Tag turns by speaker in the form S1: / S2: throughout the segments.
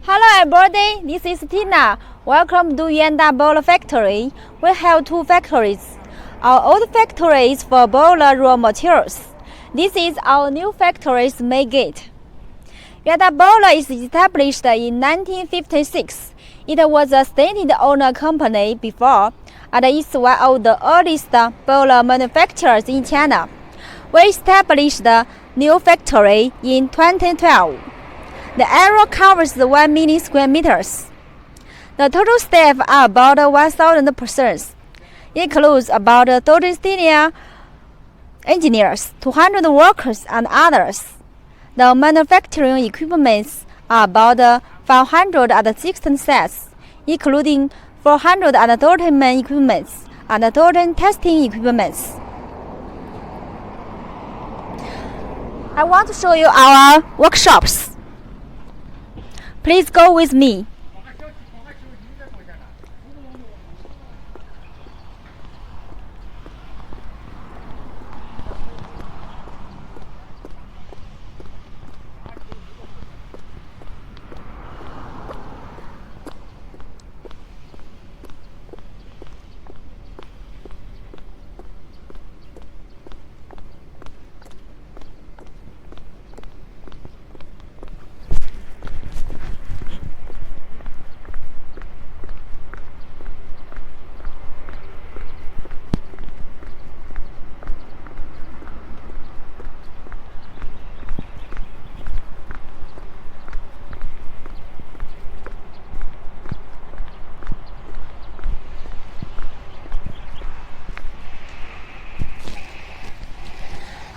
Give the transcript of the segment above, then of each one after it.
S1: Hello everybody, this is Tina. Welcome to Yuanda Boiler Factory. We have two factories. Our old factory is for boiler raw materials. This is our new factory's main gate. Yuanda Boiler is established in 1956. It was a state-owned company before, and is one of the earliest boiler manufacturers in China. We established the new factory in 2012. The area covers 1 million square meters. The total staff are about 1,000 persons. It includes about 30 senior engineers, 200 workers, and others. The manufacturing equipments are about 516 sets, including 430 main equipments and 13 testing equipments. I want to show you our workshops. Please go with me.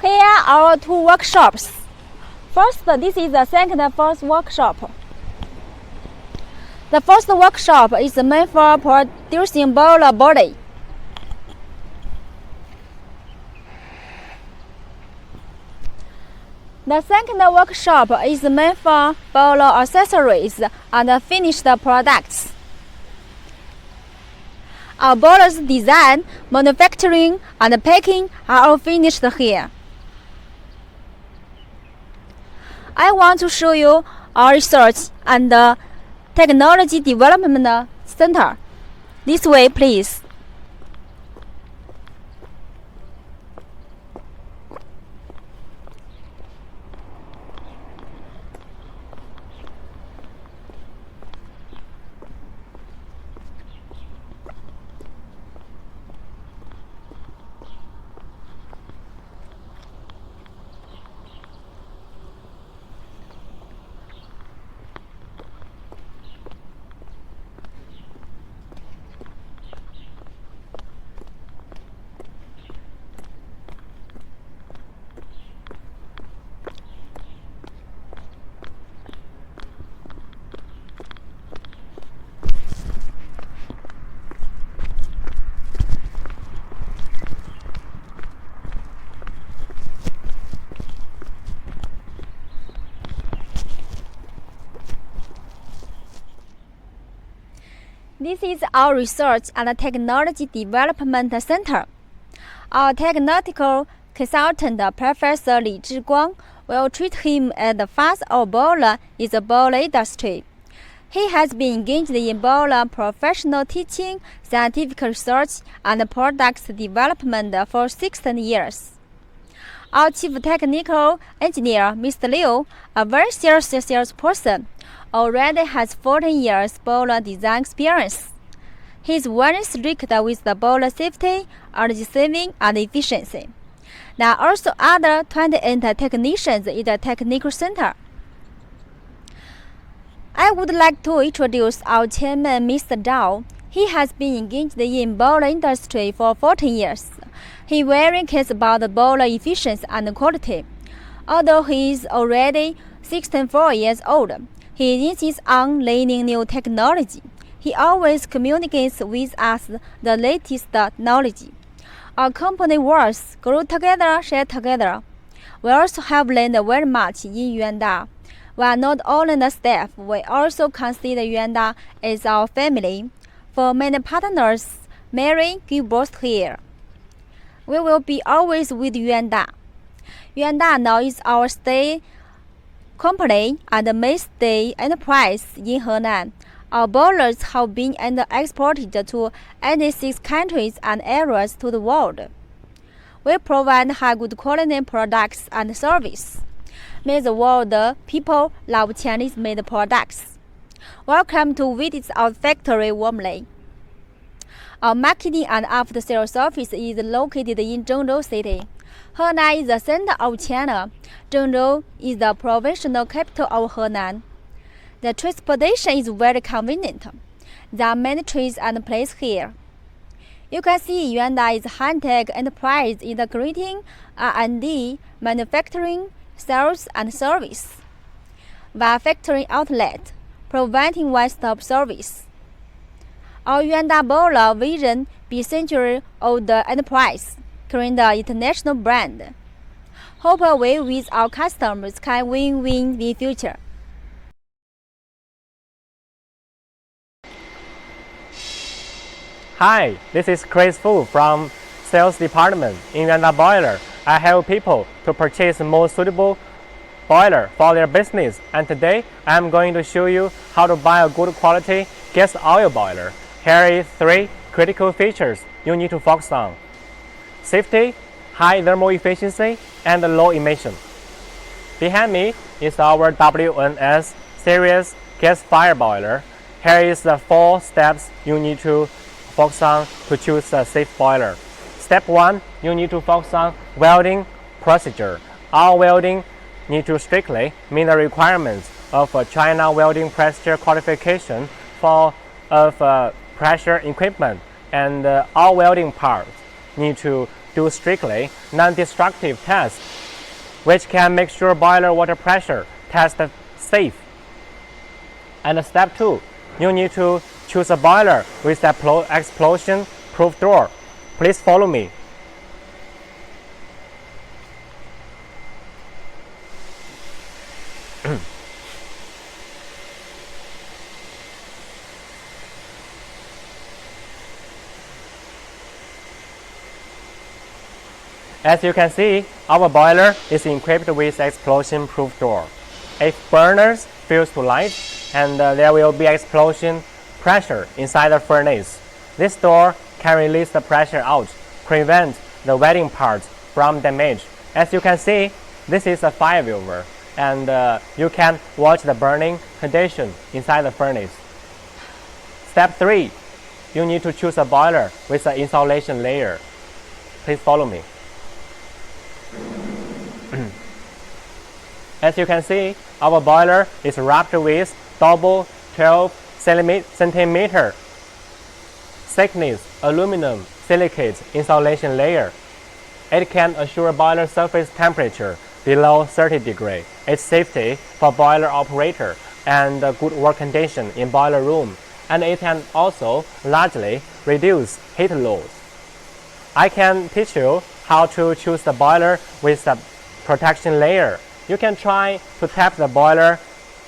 S1: Here are our two workshops. First, this is the second and first workshop. The first workshop is meant for producing boiler body. The second workshop is meant for boiler accessories and finished products. Our boilers design, manufacturing, and packing are all finished here. I want to show you our research and technology development center. This way, please. This is our Research and Technology Development Center. Our technical consultant, Professor Li Zhiguang, will treat him as the father of boiler in the boiler industry. He has been engaged in boiler professional teaching, scientific research, and product development for 16 years. Our Chief Technical Engineer, Mr. Liu, a very serious salesperson, already has 14 years boiler design experience. He is very strict with the boiler safety, energy saving, and efficiency. There are also other 28 technicians in the technical center. I would like to introduce our chairman, Mr. Zhao. He has been engaged in boiler industry for 14 years. He very cares about the boiler efficiency and quality. Although he is already 64 years old, he insists on learning new technology. He always communicates with us the latest knowledge. Our company works, grow together, share together. We also have learned very much in Yuanda. We are not only the staff, we also consider Yuanda as our family. For many partners, Mary give birth here. We will be always with Yuanda. Yuanda now is our company and mainstay enterprise in Henan. Our boilers have been exported to 86 countries and areas to the world. We provide high good quality products and service. May the world people love Chinese-made products. Welcome to visit our factory warmly. Our marketing and after-sales office is located in Zhengzhou City. Henan is the center of China. Zhengzhou is the provincial capital of Henan. The transportation is very convenient. There are many trees and places here. You can see Yuanda is high-tech enterprise integrating R&D, manufacturing, sales, and service. Via factory outlet, providing one-stop service. Our Yuanda Boiler vision be century-old enterprise, creating the international brand. Hope we with our customers can win-win in future.
S2: Hi, this is Chris Fu from Sales Department in Yuanda Boiler. I help people to purchase more suitable boiler for their business, and today I am going to show you how to buy a good quality gas oil boiler. Here is 3 critical features you need to focus on: safety, high thermal efficiency, and low emission. Behind me is our WNS series gas fire boiler. Here is the 4 steps you need to focus on to choose a safe boiler. Step 1, you need to focus on welding procedure. All welding need to strictly meet the requirements of China welding pressure qualification for pressure equipment, and all welding parts need to do strictly non-destructive tests, which can make sure boiler water pressure test safe. And step 2, you need to choose a boiler with explosion-proof door. Please follow me. As you can see, our boiler is equipped with explosion-proof door. If burners fails to light, and there will be explosion pressure inside the furnace, this door can release the pressure out, prevent the welding parts from damage. As you can see, this is a fire viewer, and you can watch the burning condition inside the furnace. Step 3, you need to choose a boiler with an insulation layer. Please follow me. As you can see, our boiler is wrapped with double 12 centimeter thickness aluminum silicate insulation layer. It can assure boiler surface temperature below 30 degrees. It's safety for boiler operator and good work condition in boiler room, and it can also largely reduce heat loss. I can teach you how to choose the boiler with the protection layer. You can try to tap the boiler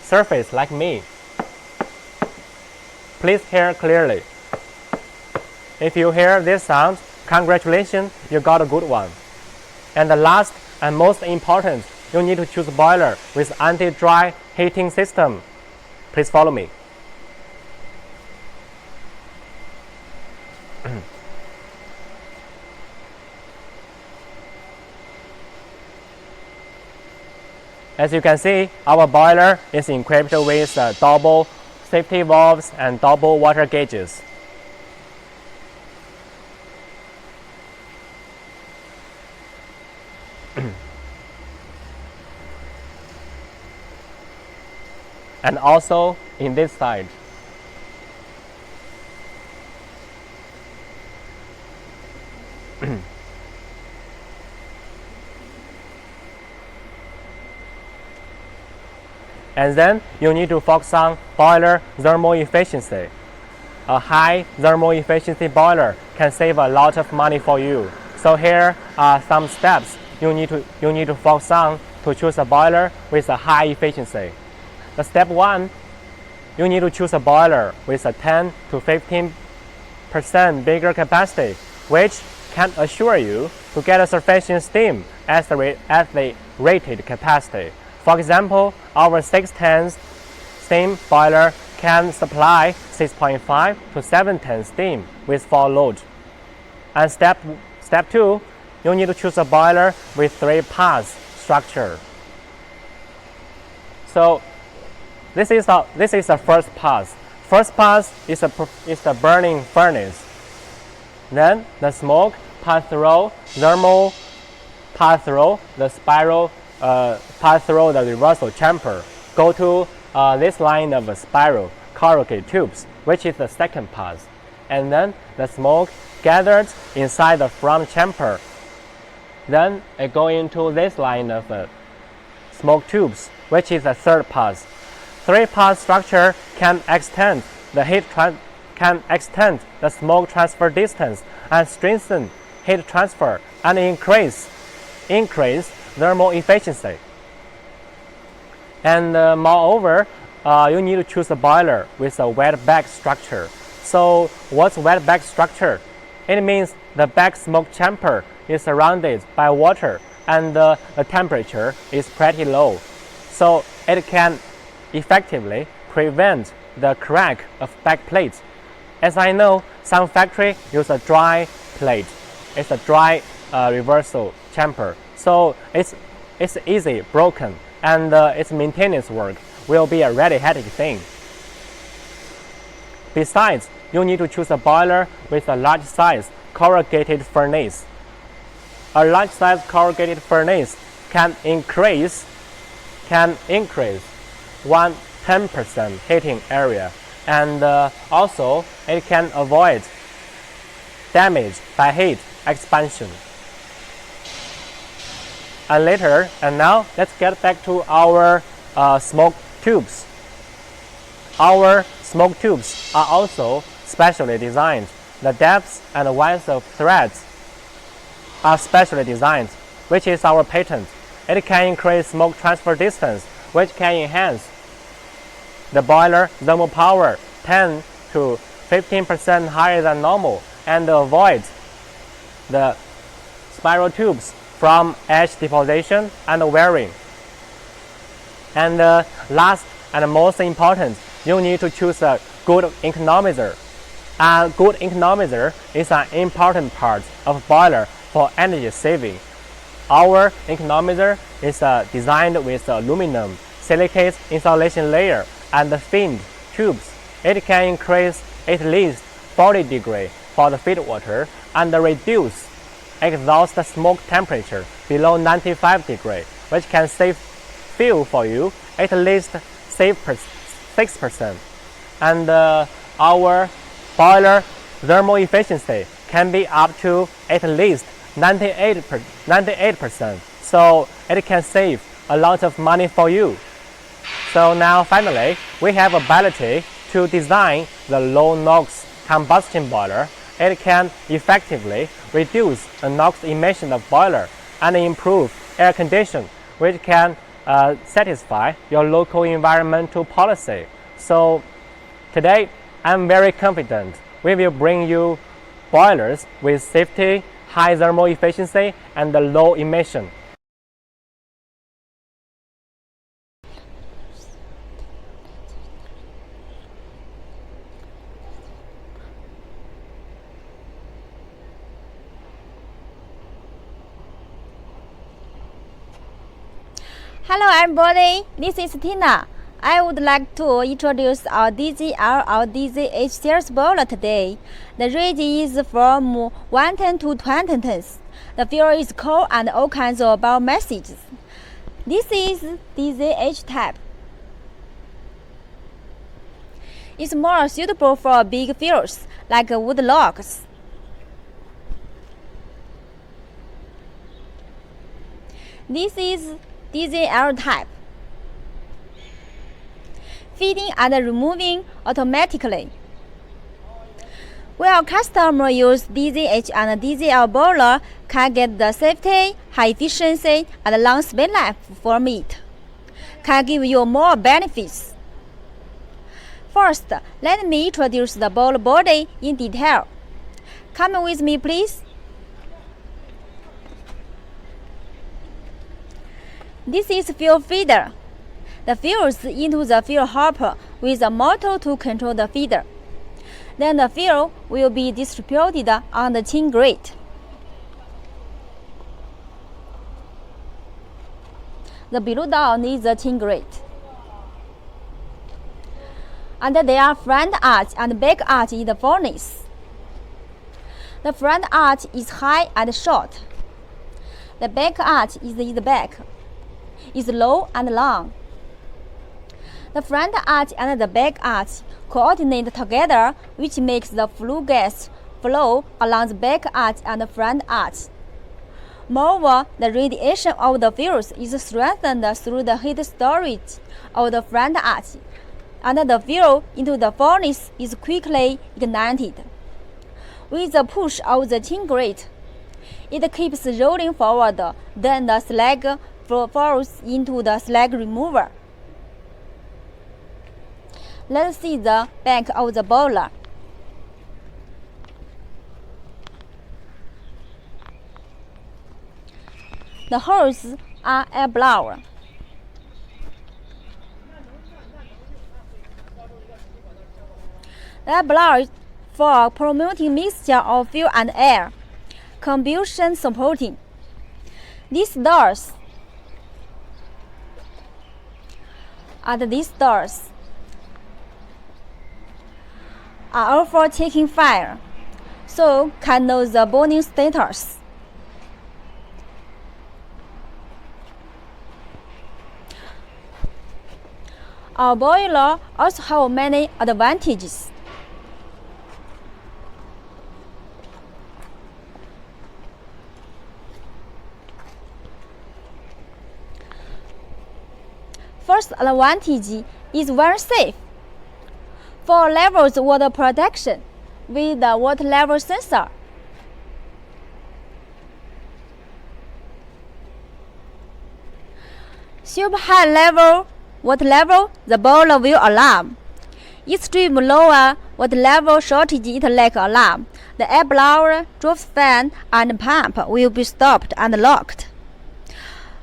S2: surface like me. Please hear clearly. If you hear this sound, congratulations, you got a good one. And the last and most important, you need to choose a boiler with anti-dry heating system. Please follow me. As you can see, our boiler is equipped with double safety valves and double water gauges. And also in this side. And then you need to focus on boiler thermal efficiency. A high thermal efficiency boiler can save a lot of money for you. So here are some steps you need to focus on to choose a boiler with a high efficiency. The step 1, you need to choose a boiler with a 10 to 15% bigger capacity, which can assure you to get a sufficient steam at the rated capacity For example, our 6 tons steam boiler can supply 6.5 to 7 tons steam with full load. And step 2, you need to choose a boiler with 3 pass structure. So this is the first pass. First pass is the burning furnace. Then the smoke pass through, thermal pass through the spiral, pass through the reversal chamber, go to this line of spiral corrugated tubes, which is the second pass. And then the smoke gathered inside the front chamber. Then it go into this line of smoke tubes, which is the third pass. 3-pass structure can extend the smoke transfer distance and strengthen heat transfer and increase thermal efficiency. And moreover, you need to choose a boiler with a wet bag structure. So what's wet bag structure? It means the back smoke chamber is surrounded by water and the temperature is pretty low. So it can effectively prevent the crack of back plates. As I know, some factory use a dry plate. It's a dry reversal chamber. So it's easy broken, and its maintenance work will be a really headache thing. Besides, you need to choose a boiler with a large size corrugated furnace. A large size corrugated furnace can increase 10% heating area, and also it can avoid damage by heat expansion. And now let's get back to our smoke tubes. Our smoke tubes are also specially designed. The depths and width of threads are specially designed, which is our patent. It can increase smoke transfer distance, which can enhance the boiler thermal power 10 to 15% higher than normal, and avoid the spiral tubes from edge deposition and wearing. And last and most important, you need to choose a good economizer. A good economizer is an important part of boiler for energy saving. Our economizer is designed with aluminum silicate insulation layer and finned tubes. It can increase at least 40 degrees for the feed water and reduce exhaust smoke temperature below 95 degrees, which can save fuel for you at least 6%. And our boiler thermal efficiency can be up to at least 98%. So it can save a lot of money for you. So now finally, we have ability to design the low NOx combustion boiler. It can effectively reduce the NOx emission of boiler and improve air condition, which can satisfy your local environmental policy. So today, I'm very confident we will bring you boilers with safety, high thermal efficiency, and low emission.
S1: Hello everybody, this is Tina. I would like to introduce our DZL or DZH series boiler today. The range is from 1 ton to 20 tons. The fuel is coal and all kinds of biomasses. This is DZH type. It's more suitable for big fuels like wood logs. This is DZL type. Feeding and removing automatically. While customers use DZH and DZL boiler can get the safety, high efficiency, and long span life from it. Can give you more benefits. First, let me introduce the boiler body in detail. Come with me, please. This is fuel feeder. The fuels into the fuel hopper with a motor to control the feeder. Then the fuel will be distributed on the tin grate. The below down is the tin grate. And there are front arch and back arch in the furnace. The front arch is high and short. The back arch is in the back, is low and long. The front arch and the back arch coordinate together, which makes the flue gas flow along the back arch and the front arch. Moreover, the radiation of the fuels is strengthened through the heat storage of the front arch, and the fuel into the furnace is quickly ignited. With the push of the tin grate, it keeps rolling forward, then the slag falls into the slag remover. Let's see the back of the boiler. The holes are air blower. The air blower is for promoting mixture of fuel and air, combustion supporting. These doors and these doors are all for checking fire, so can know the burning status. Our boiler also has many advantages. First advantage is very safe. 4 levels water protection with the water level sensor. Super high level water level, the boiler will alarm. Extreme lower water level shortage, it like alarm. The air blower, draft fan, and pump will be stopped and locked.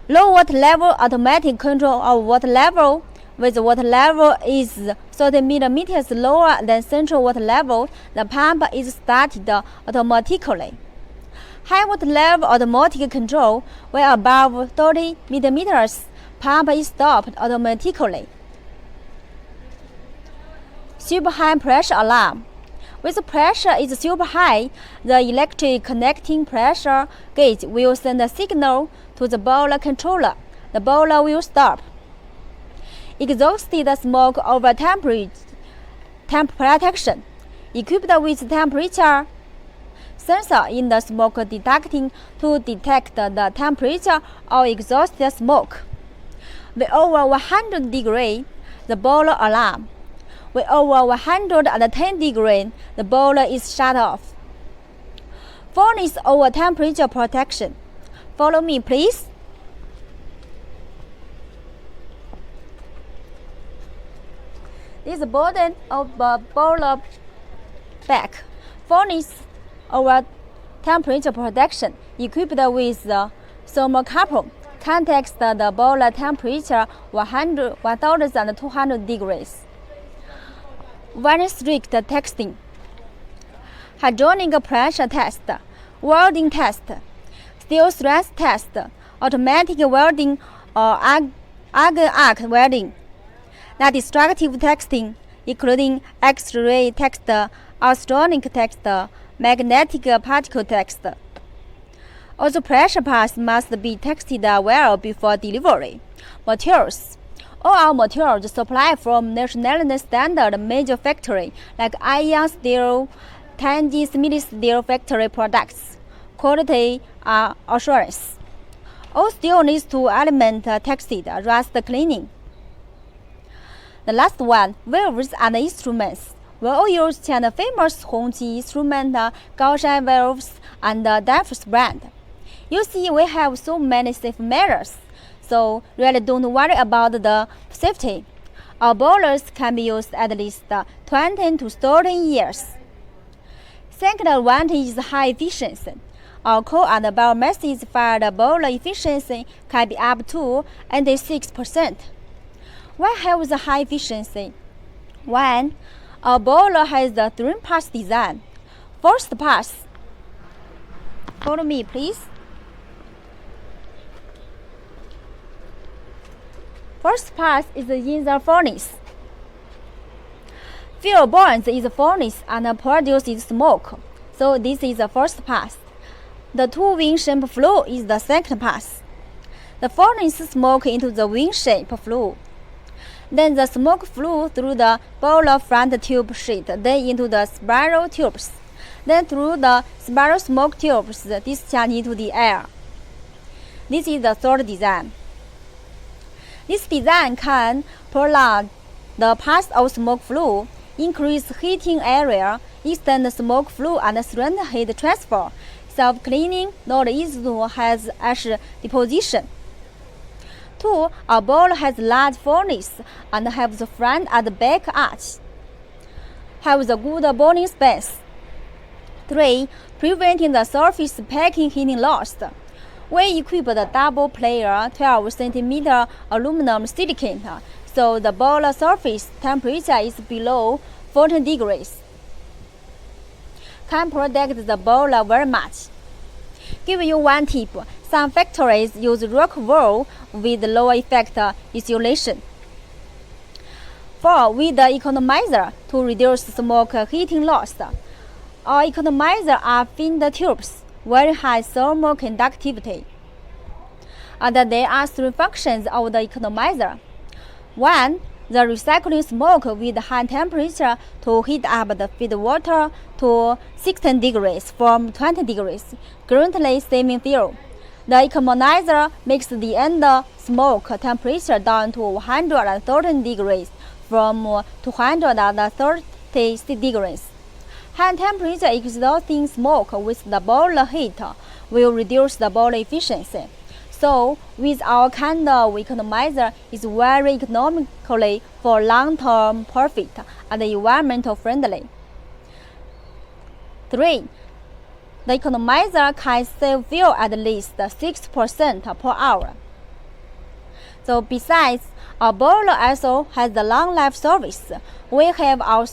S1: Low water level automatic control of water level. With the water level is 30 millimeters lower than central water level, the pump is started automatically. High water level automatic control, when above 30 millimeters, pump is stopped automatically. Super high pressure alarm. When the pressure is super high, the electric connecting pressure gauge will send a signal to the boiler controller. The boiler will stop. Exhausted smoke over temp protection. Equipped with temperature sensor in the smoke detecting to detect the temperature of exhausted smoke. When over 100 degrees, the boiler alarm. When over 110 degrees, the boiler is shut off. Furnace over temperature protection. Follow me, please. This is the bottom of the boiler back. Furnace over temperature protection equipped with the thermocouple contacts the boiler temperature 1,200 degrees. Very strict testing. Hydraulic pressure test, welding test, steel stress test, automatic welding or arc welding. Non-destructive testing, including X-ray test, ultrasonic test, magnetic particle test. Also, pressure pass must be tested well before delivery. Materials. All our materials supplied from national standard major factory like iron steel, Tianjin Smith Steel factory products. Quality assurance. All steel needs to element tested, rust cleaning. The last one, valves and instruments. We all use China famous Hongqi instrument, Gaoshan valves, and Danfoss brand. You see, we have so many safe measures, so really don't worry about the safety. Our boilers can be used at least 20 to 30 years. Second advantage is high efficiency. Our coal and biomass fired boiler efficiency can be up to 86%. Why have the high efficiency? 1. Our boiler has the 3-pass design. First pass. Follow me, please. First pass is in the furnace. Fuel burns in the furnace and produces smoke, so this is the first pass. The two-wing shape flue is the second pass. The furnace smoke into the wing shape flue. Then the smoke flew through the boiler front tube sheet, then into the spiral tubes. Then through the spiral smoke tubes discharged into the air. This is the third design. This design can prolong the path of smoke flue, increase heating area, extend smoke flue, and strengthen heat transfer, self-cleaning, not easy to has ash deposition. 2. Our boiler has large furnace and have the front and back arch. Have the good burning space. 3. Preventing the surface packing heating loss. We equipped the double player 12 cm aluminum silicate, so the boiler surface temperature is below 14 degrees. Can protect the boiler very much. Give you one tip. Some factories use rock wool with low effect insulation. 4. With the economizer to reduce smoke heating loss. Our economizer are thin tubes, very high thermal conductivity. And there are 3 functions of the economizer. 1. The recycling smoke with high temperature to heat up the feed water to 16 degrees from 20 degrees, greatly saving fuel. The economizer makes the end smoke temperature down to 113 degrees from 230 degrees. High temperature exhausting smoke with the boiler heat will reduce the boiler efficiency. So, with our kind of economizer, it's very economically for long-term profit and environmental friendly. 3. The economizer can save fuel at least 6% per hour. So besides, our boiler also has the long life service. We have our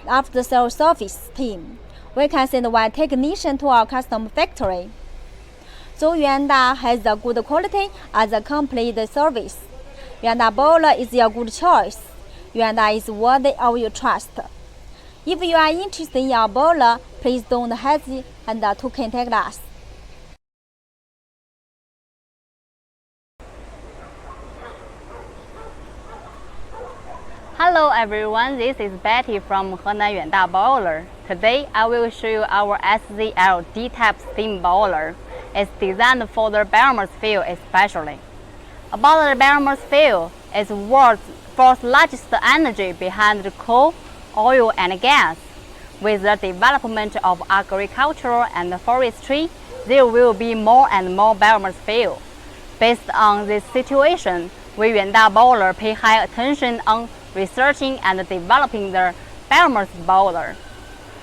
S1: after-sales service team. We can send one technician to our customer factory. So Yuanda has a good quality and a complete service. Yuanda boiler is your good choice. Yuanda is worthy of your trust. If you are interested in our boiler, please don't hesitate to contact us.
S3: Hello everyone, this is Betty from Henan Yuanda Boiler. Today I will show you our SZL D-type steam boiler. It's designed for the biomass fuel especially. About the biomass fuel, it's world's fourth largest energy behind the coal, oil and gas. With the development of agriculture and forestry, there will be more and more biomass fuel. Based on this situation, we Yuanda Boiler pay high attention on researching and developing the biomass boiler.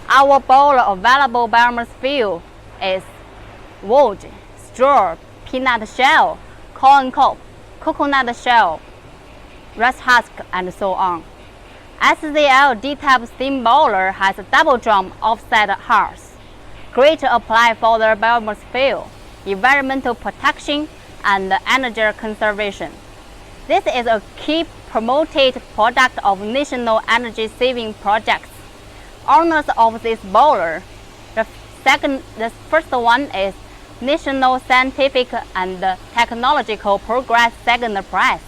S3: Our boiler available biomass fuel is wood, straw, peanut shell, corn cob, coconut shell, rice husk, and so on. SZL D-type steam boiler has a double drum offset hearth, great to apply for the biomass fuel, environmental protection, and energy conservation. This is a key promoted product of national energy saving projects. Owners of this boiler, the first one is National Scientific and Technological Progress Second Prize.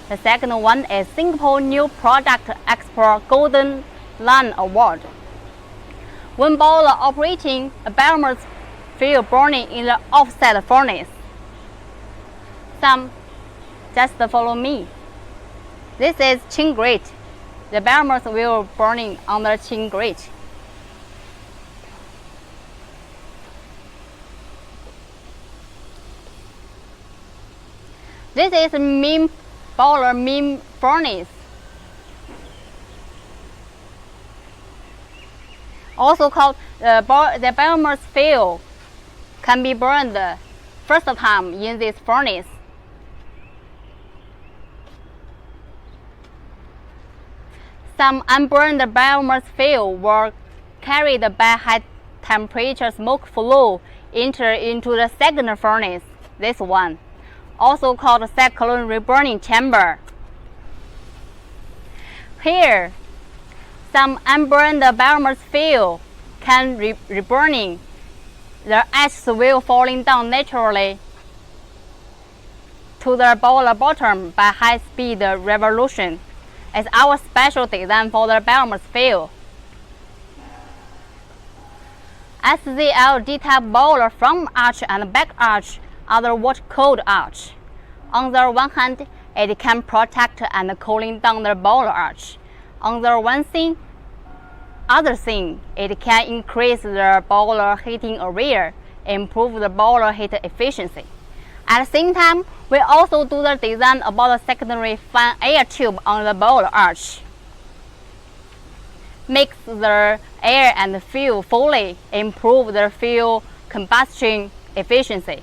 S3: The second one is Singapore New Product Export Golden Lion Award. When boiler operating, a biomass fuel burning in the offset furnace. Just follow me. This is chin grate. The biomass will burning on the chin grate. This is main boiler main furnace. Also called the biomass fuel can be burned first time in this furnace. Some unburned biomass fuel were carried by high temperature smoke flow into the second furnace, this one, also called cyclone reburning chamber. Here, some unburned biomass fuel can reburning. The ash will falling down naturally to the boiler bottom by high-speed revolution. It's our special design for the biomass fuel. SZL D-type boiler front arch and back arch are the water-cooled arch. On the one hand, it can protect and cooling down the boiler arch. On the other thing, it can increase the boiler heating area, improve the boiler heat efficiency. At the same time, we also do the design about the secondary fan air tube on the boiler arch. Mix the air and fuel fully, improve the fuel combustion efficiency.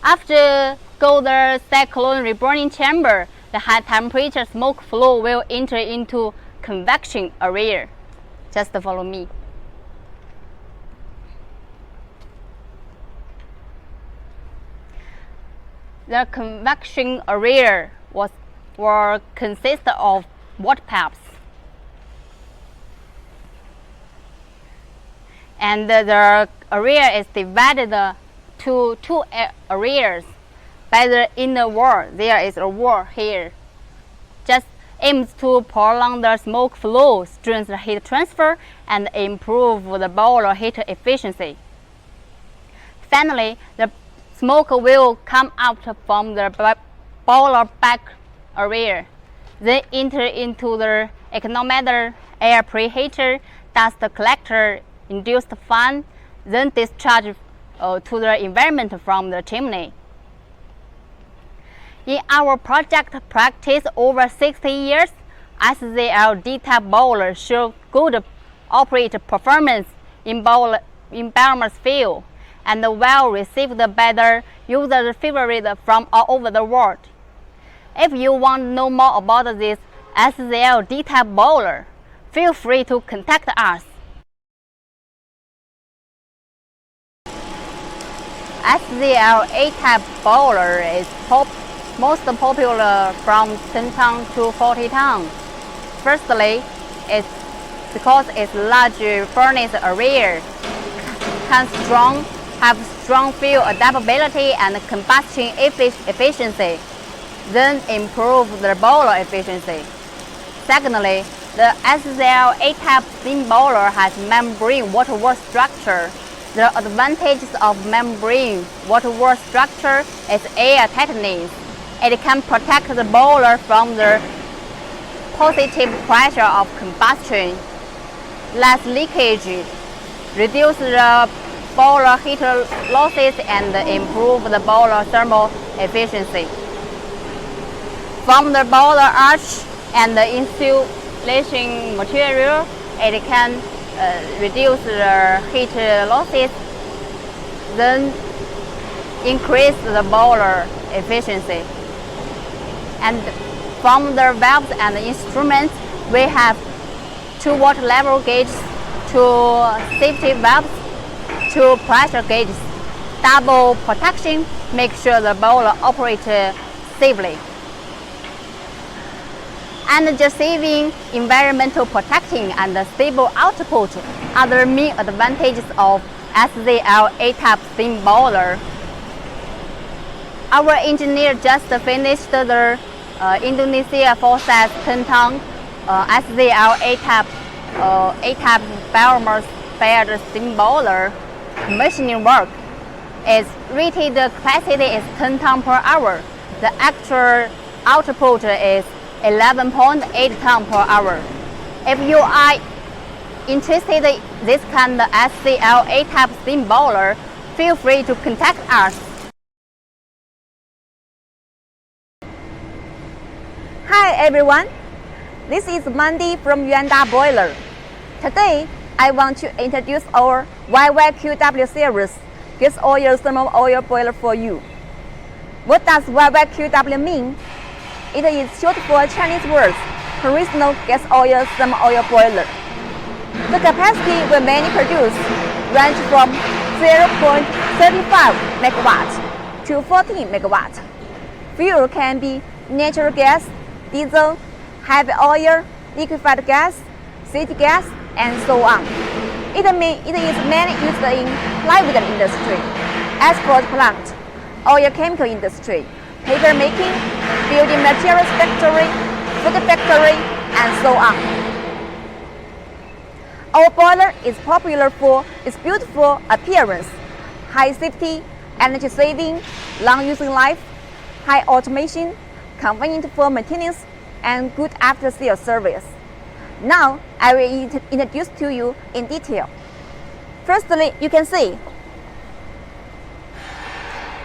S3: After go the cyclone reburning chamber, the high temperature smoke flow will enter into convection area. Just follow me. The convection area will consist of water pipes, and the area is divided to two areas. By the inner wall, there is a wall here. Just aims to prolong the smoke flow, strengthen the heat transfer, and improve the boiler heat efficiency. Finally, the smoke will come out from the boiler back area, then enter into the econometer, air preheater, dust collector, induced fan, then discharge to the environment from the chimney. In our project practice over 60 years, SZL D-type boiler show good operating performance in biomass fuel and well received by the user favorite from all over the world. If you want to know more about this SZL D-type boiler, feel free to contact us. SZL A-type boiler is most popular from 10 ton to 40 ton. Firstly, it's because its large furnace area can have strong fuel adaptability and combustion efficiency, then improve the boiler efficiency. Secondly, the SZL A-type steam boiler has membrane water-wall structure. The advantages of membrane water-wall structure is air tightness. It can protect the boiler from the positive pressure of combustion, less leakage, reduce the boiler heat losses, and improve the boiler thermal efficiency. From the boiler arch and the insulation material, it can reduce the heat losses, then increase the boiler efficiency. And from the valves and the instruments, we have 2 water level gauges, 2 safety valves, 2 pressure gauges. Double protection, make sure the boiler operates safely. Energy saving, environmental protecting, and stable output are the main advantages of SZL A-type steam boiler. Our engineer just finished the Indonesia full-size 10-ton SZL A-type biomass-fired steam boiler commissioning work. Its rated capacity is 10 tons per hour. The actual output is 11.8 tons per hour. If you are interested in this kind of SZL A-type steam boiler, feel free to contact us.
S1: Hi everyone, this is Mandy from Yuanda Boiler. Today, I want to introduce our YYQW series gas oil thermal oil boiler for you. What does YYQW mean? It is short for Chinese words, conventional gas oil thermal oil boiler. The capacity we mainly produce range from 0.35 megawatt to 14 megawatt. Fuel can be natural gas, diesel, heavy oil, liquefied gas, city gas, and so on. It is mainly used in plywood industry, asphalt plant, oil chemical industry, paper making, building materials factory, food factory, and so on. Our boiler is popular for its beautiful appearance, high safety, energy saving, long using life, high automation, convenient for maintenance, and good after-sales service. Now, I will introduce to you in detail. Firstly, you can see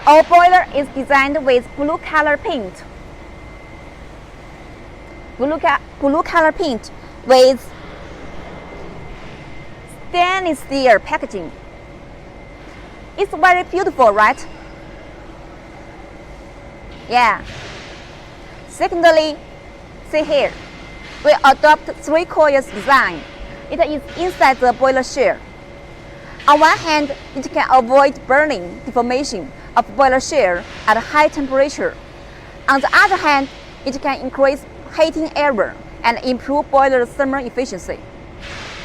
S1: our boiler is designed with blue color paint. Blue color paint with stainless steel packaging. It's very beautiful, right? Yeah. Secondly, see here, we adopt 3 coils design. It is inside the boiler shell. On one hand, it can avoid burning deformation of boiler shell at high temperature. On the other hand, it can increase heating error and improve boiler thermal efficiency.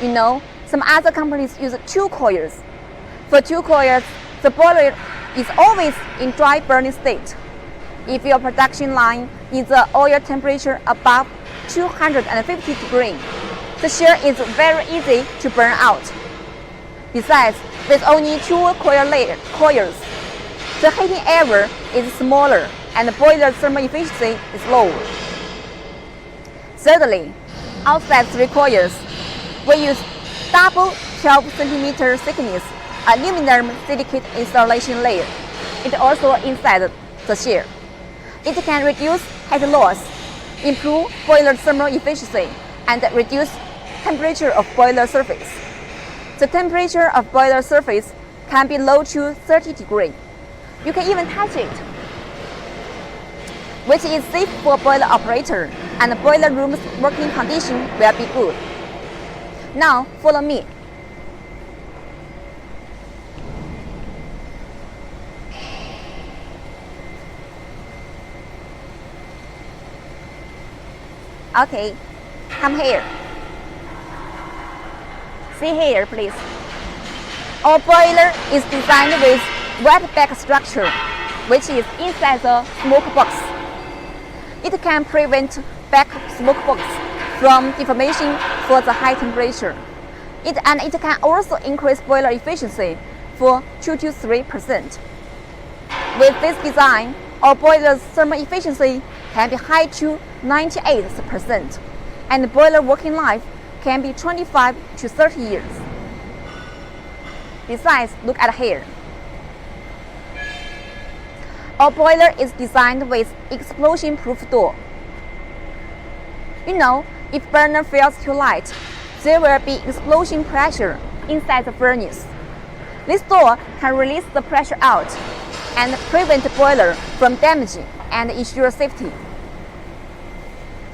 S1: You know, some other companies use 2 coils. For 2 coils, the boiler is always in dry burning state. If your production line needs the oil temperature above 250 degrees, the shell is very easy to burn out. Besides, with only 2 coils, the heating error is smaller and the boiler thermal efficiency is lower. Thirdly, outside 3 coils, we use double 12 cm thickness aluminum silicate installation layer. It also inside the shell. It can reduce heat loss, improve boiler thermal efficiency, and reduce temperature of boiler surface. The temperature of boiler surface can be low to 30 degrees. You can even touch it, which is safe for boiler operator, and the boiler room's working condition will be good. Now, follow me. Okay, come here. See here, please. Our boiler is designed with wet back structure, which is inside the smoke box. It can prevent back smoke box from deformation for the high temperature. It can also increase boiler efficiency for 2 to 3%. With this design, our boiler's thermal efficiency can be high to 98%, and the boiler working life can be 25 to 30 years. Besides, look at here. Our boiler is designed with explosion-proof door. You know, if burner feels too light, there will be explosion pressure inside the furnace. This door can release the pressure out and prevent the boiler from damaging and ensure safety.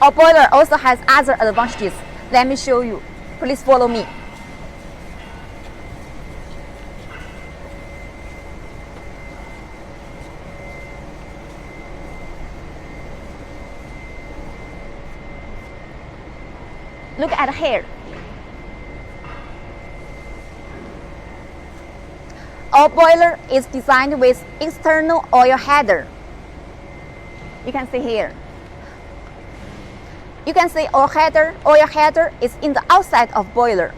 S1: Our boiler also has other advantages. Let me show you. Please follow me. Look at here. Our boiler is designed with external oil header. You can see here. You can see our oil header is in the outside of boiler.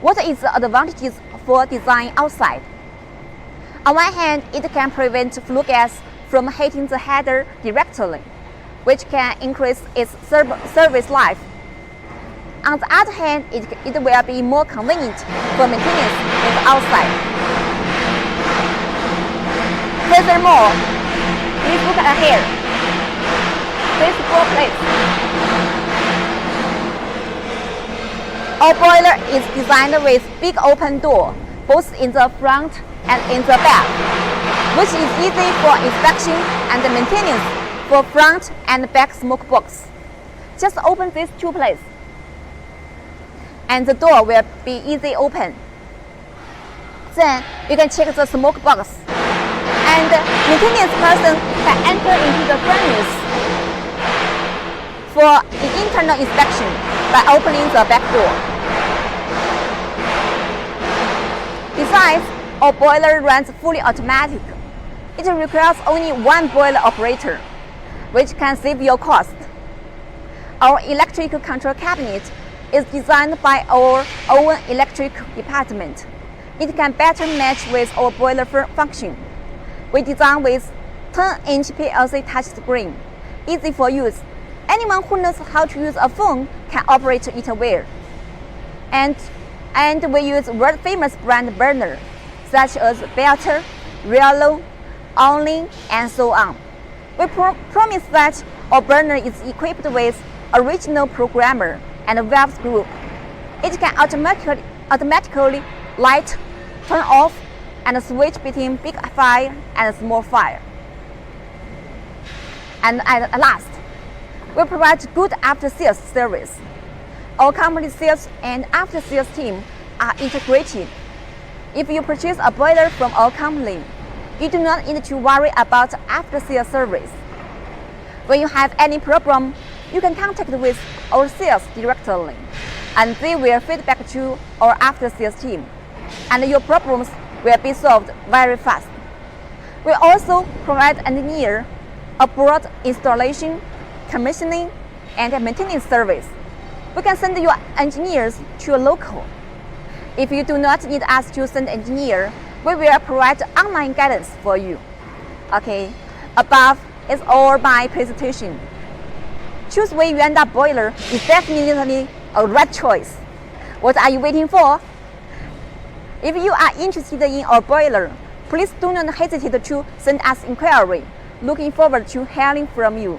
S1: What is the advantages for design outside? On one hand, it can prevent flue gas from hitting the header directly, which can increase its service life. On the other hand, it will be more convenient for maintenance with outside. Furthermore, please look at here. This floor plate. Our boiler is designed with big open door, both in the front and in the back, which is easy for inspection and maintenance for front and back smoke box. Just open these two places, and the door will be easy open. Then you can check the smoke box, and maintenance person can enter into the furnace for the internal inspection by opening the back door. Besides, our boiler runs fully automatic. It requires only one boiler operator, which can save your cost. Our electric control cabinet is designed by our own electric department. It can better match with our boiler function. We design with 10-inch PLC touchscreen, easy for use. Anyone who knows how to use a phone can operate it well. And we use world-famous brand burner, such as Belter, Riolo, Only, and so on. We promise that our burner is equipped with original programmer and valves group. It can automatically light, turn off, and switch between big fire and small fire. And at last, we provide good after-sales service. Our company sales and after-sales team are integrated. If you purchase a boiler from our company, you do not need to worry about after-sales service. When you have any problem, you can contact with our sales directly, and they will feedback to our after-sales team, and your problems will be solved very fast. We also provide engineer abroad installation, commissioning, and maintenance service. We can send your engineers to a local. If you do not need us to send engineer, we will provide online guidance for you. Okay, above is all my presentation. Choose Henan Yuanda Boiler is definitely a right choice. What are you waiting for? If you are interested in our boiler, please do not hesitate to send us inquiry. Looking forward to hearing from you.